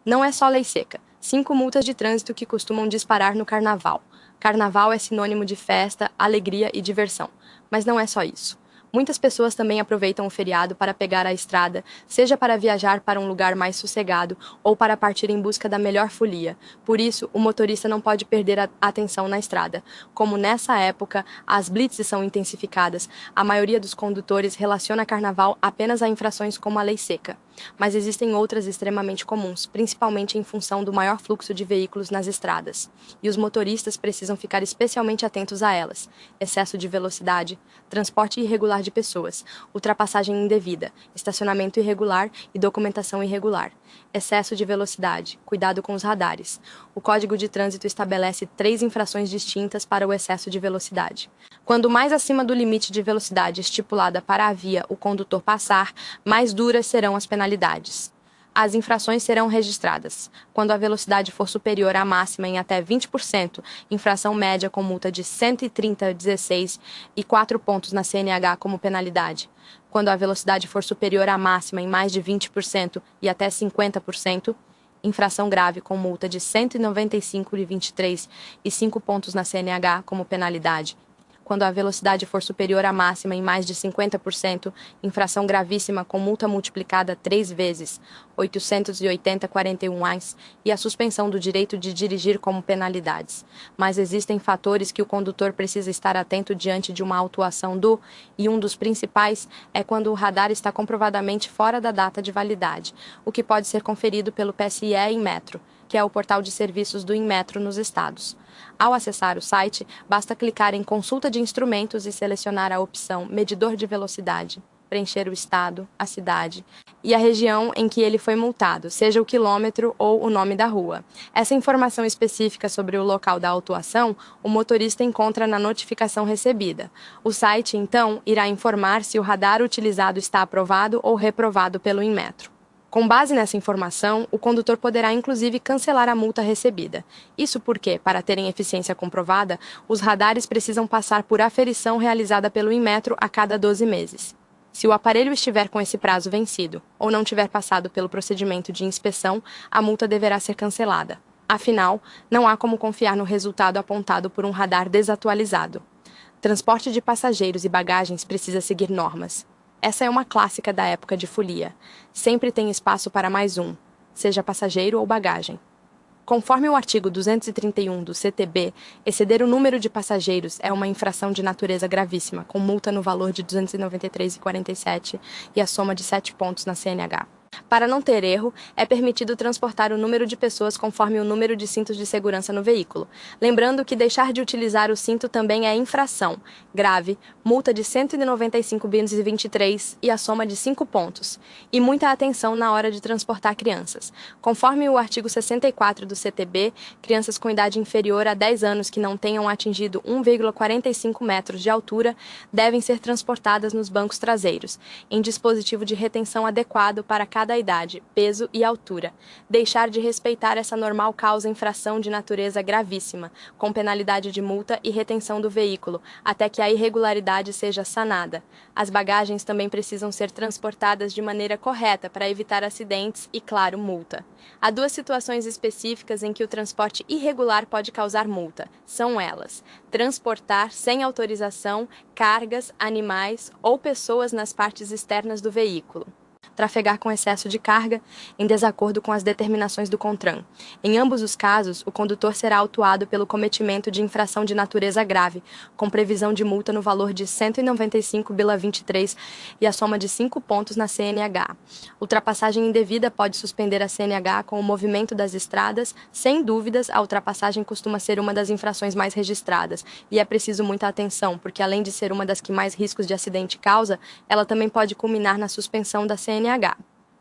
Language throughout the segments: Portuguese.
Não é só lei seca. 5 multas de trânsito que costumam disparar no carnaval. Carnaval é sinônimo de festa, alegria e diversão. Mas não é só isso. Muitas pessoas também aproveitam o feriado para pegar a estrada, seja para viajar para um lugar mais sossegado ou para partir em busca da melhor folia. Por isso, o motorista não pode perder a atenção na estrada. Como nessa época, as blitzes são intensificadas, a maioria dos condutores relaciona carnaval apenas a infrações como a lei seca. Mas existem outras extremamente comuns, principalmente em função do maior fluxo de veículos nas estradas. E os motoristas precisam ficar especialmente atentos a elas: excesso de velocidade, transporte irregular de pessoas, ultrapassagem indevida, estacionamento irregular e documentação irregular. Excesso de velocidade, cuidado com os radares. O Código de Trânsito estabelece 3 infrações distintas para o excesso de velocidade. Quando mais acima do limite de velocidade estipulada para a via o condutor passar, mais duras serão as penalidades. As infrações serão registradas quando a velocidade for superior à máxima em até 20%, infração média com multa de 130,16 e 4 pontos na CNH como penalidade. Quando a velocidade for superior à máxima em mais de 20% e até 50%, infração grave com multa de 195,23 e 5 pontos na CNH como penalidade. Quando a velocidade for superior à máxima em mais de 50%, infração gravíssima com multa multiplicada 3 vezes, R$ 880,41, e a suspensão do direito de dirigir como penalidades. Mas existem fatores que o condutor precisa estar atento diante de uma autuação e um dos principais é quando o radar está comprovadamente fora da data de validade, o que pode ser conferido pelo PSE Inmetro, que é o portal de serviços do Inmetro nos estados. Ao acessar o site, basta clicar em Consulta de Instrumentos e selecionar a opção Medidor de Velocidade, preencher o estado, a cidade e a região em que ele foi multado, seja o quilômetro ou o nome da rua. Essa informação específica sobre o local da autuação, o motorista encontra na notificação recebida. O site, então, irá informar se o radar utilizado está aprovado ou reprovado pelo Inmetro. Com base nessa informação, o condutor poderá inclusive cancelar a multa recebida. Isso porque, para terem eficiência comprovada, os radares precisam passar por aferição realizada pelo Inmetro a cada 12 meses. Se o aparelho estiver com esse prazo vencido ou não tiver passado pelo procedimento de inspeção, a multa deverá ser cancelada. Afinal, não há como confiar no resultado apontado por um radar desatualizado. Transporte de passageiros e bagagens precisa seguir normas. Essa é uma clássica da época de folia. Sempre tem espaço para mais um, seja passageiro ou bagagem. Conforme o artigo 231 do CTB, exceder o número de passageiros é uma infração de natureza gravíssima, com multa no valor de R$ 293,47 e a soma de 7 pontos na CNH. Para não ter erro, é permitido transportar o número de pessoas conforme o número de cintos de segurança no veículo. Lembrando que deixar de utilizar o cinto também é infração grave, multa de R$ 195,23 e a soma de 5 pontos. E muita atenção na hora de transportar crianças. Conforme o artigo 64 do CTB, crianças com idade inferior a 10 anos que não tenham atingido 1,45 metros de altura devem ser transportadas nos bancos traseiros, em dispositivo de retenção adequado para cada idade, peso e altura. Deixar de respeitar essa normal causa infração de natureza gravíssima, com penalidade de multa e retenção do veículo, até que a irregularidade seja sanada. As bagagens também precisam ser transportadas de maneira correta para evitar acidentes e, claro, multa. Há 2 situações específicas em que o transporte irregular pode causar multa. São elas: transportar sem autorização cargas, animais ou pessoas nas partes externas do veículo. Trafegar com excesso de carga, em desacordo com as determinações do CONTRAN. Em ambos os casos, o condutor será autuado pelo cometimento de infração de natureza grave, com previsão de multa no valor de R$ 195,23 e a soma de 5 pontos na CNH. Ultrapassagem indevida pode suspender a CNH com o movimento das estradas. Sem dúvidas, a ultrapassagem costuma ser uma das infrações mais registradas, e é preciso muita atenção, porque além de ser uma das que mais riscos de acidente causa, ela também pode culminar na suspensão da CNH.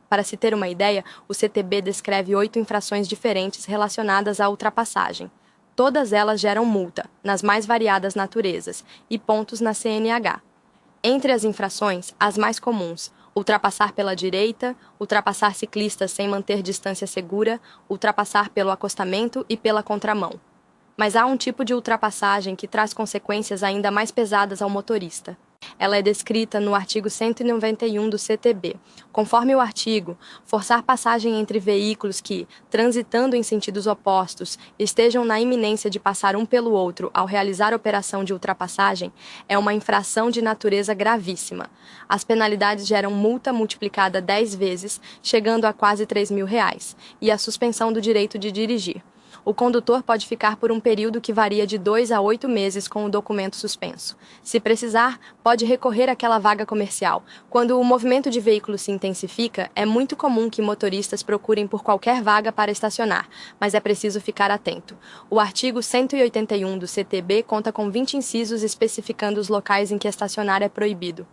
Para se ter uma ideia, o CTB descreve 8 infrações diferentes relacionadas à ultrapassagem. Todas elas geram multa, nas mais variadas naturezas, e pontos na CNH. Entre as infrações, as mais comuns: ultrapassar pela direita, ultrapassar ciclistas sem manter distância segura, ultrapassar pelo acostamento e pela contramão. Mas há um tipo de ultrapassagem que traz consequências ainda mais pesadas ao motorista. Ela é descrita no artigo 191 do CTB. Conforme o artigo, forçar passagem entre veículos que, transitando em sentidos opostos, estejam na iminência de passar um pelo outro ao realizar operação de ultrapassagem é uma infração de natureza gravíssima. As penalidades geram multa multiplicada 10 vezes, chegando a quase R$ 3.000, e a suspensão do direito de dirigir. O condutor pode ficar por um período que varia de 2 a 8 meses com o documento suspenso. Se precisar, pode recorrer àquela vaga comercial. Quando o movimento de veículos se intensifica, é muito comum que motoristas procurem por qualquer vaga para estacionar, mas é preciso ficar atento. O artigo 181 do CTB conta com 20 incisos especificando os locais em que estacionar é proibido.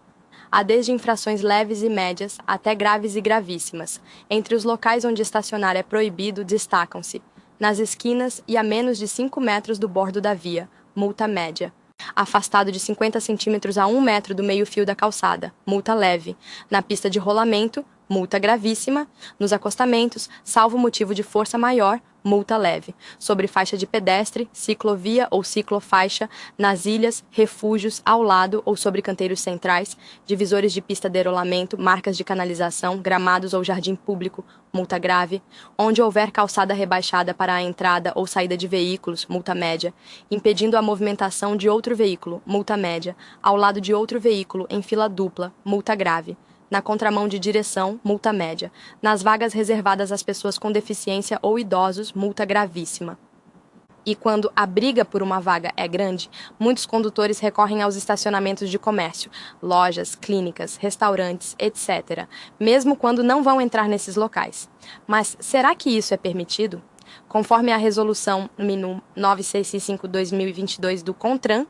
Há desde infrações leves e médias até graves e gravíssimas. Entre os locais onde estacionar é proibido, destacam-se: nas esquinas e a menos de 5 metros do bordo da via, multa média. Afastado de 50 centímetros a 1 metro do meio-fio da calçada, multa leve. Na pista de rolamento, multa gravíssima. Nos acostamentos, salvo motivo de força maior, multa leve. Sobre faixa de pedestre, ciclovia ou ciclofaixa, nas ilhas, refúgios, ao lado ou sobre canteiros centrais, divisores de pista de rolamento, marcas de canalização, gramados ou jardim público, multa grave. Onde houver calçada rebaixada para a entrada ou saída de veículos, multa média. Impedindo a movimentação de outro veículo, multa média. Ao lado de outro veículo, em fila dupla, multa grave. Na contramão de direção, multa média. Nas vagas reservadas às pessoas com deficiência ou idosos, multa gravíssima. E quando a briga por uma vaga é grande, muitos condutores recorrem aos estacionamentos de comércio, lojas, clínicas, restaurantes, etc., mesmo quando não vão entrar nesses locais. Mas será que isso é permitido? Conforme a Resolução NMC 9665/2022 do CONTRAN,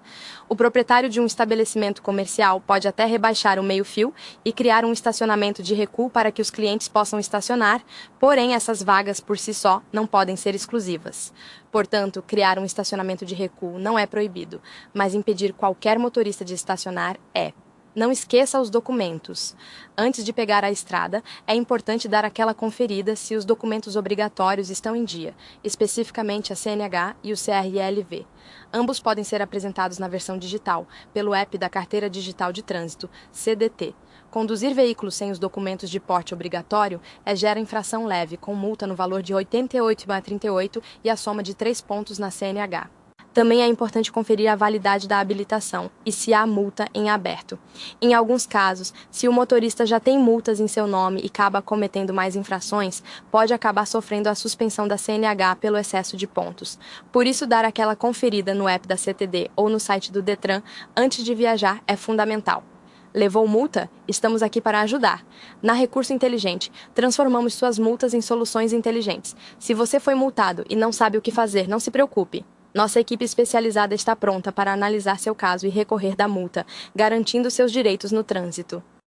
o proprietário de um estabelecimento comercial pode até rebaixar o meio-fio e criar um estacionamento de recuo para que os clientes possam estacionar, porém essas vagas por si só não podem ser exclusivas. Portanto, criar um estacionamento de recuo não é proibido, mas impedir qualquer motorista de estacionar é. Não esqueça os documentos. Antes de pegar a estrada, é importante dar aquela conferida se os documentos obrigatórios estão em dia, especificamente a CNH e o CRLV. Ambos podem ser apresentados na versão digital, pelo app da Carteira Digital de Trânsito, CDT. Conduzir veículos sem os documentos de porte obrigatório gera infração leve, com multa no valor de R$ 88,38 e a soma de 3 pontos na CNH. Também é importante conferir a validade da habilitação e se há multa em aberto. Em alguns casos, se o motorista já tem multas em seu nome e acaba cometendo mais infrações, pode acabar sofrendo a suspensão da CNH pelo excesso de pontos. Por isso, dar aquela conferida no app da CTD ou no site do Detran antes de viajar é fundamental. Levou multa? Estamos aqui para ajudar. Na Recurso Inteligente, transformamos suas multas em soluções inteligentes. Se você foi multado e não sabe o que fazer, não se preocupe. Nossa equipe especializada está pronta para analisar seu caso e recorrer da multa, garantindo seus direitos no trânsito.